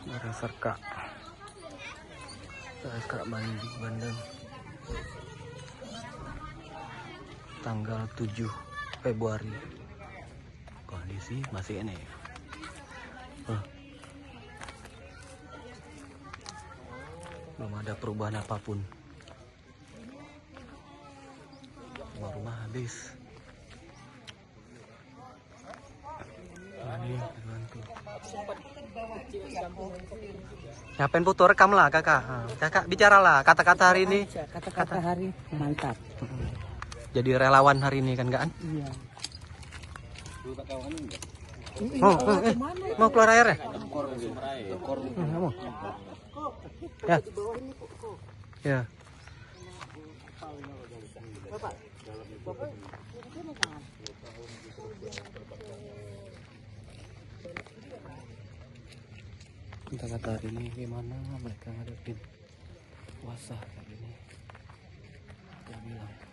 Serka Bandung tanggal 7 Februari. Kondisi masih ini. Belum ada perubahan apapun. Rumah habis. Ini bantu. Ngapain foto, rekam lah kakak. Kakak bicaralah kata-kata hari ini. Kata-kata hari mantap. Jadi relawan hari ini kan kan? Iya. Mau keluar air ya? Mau. Ya. Ya. Kata-kata hari ini gimana mereka ngadepin puasa hari ini? Dia bilang.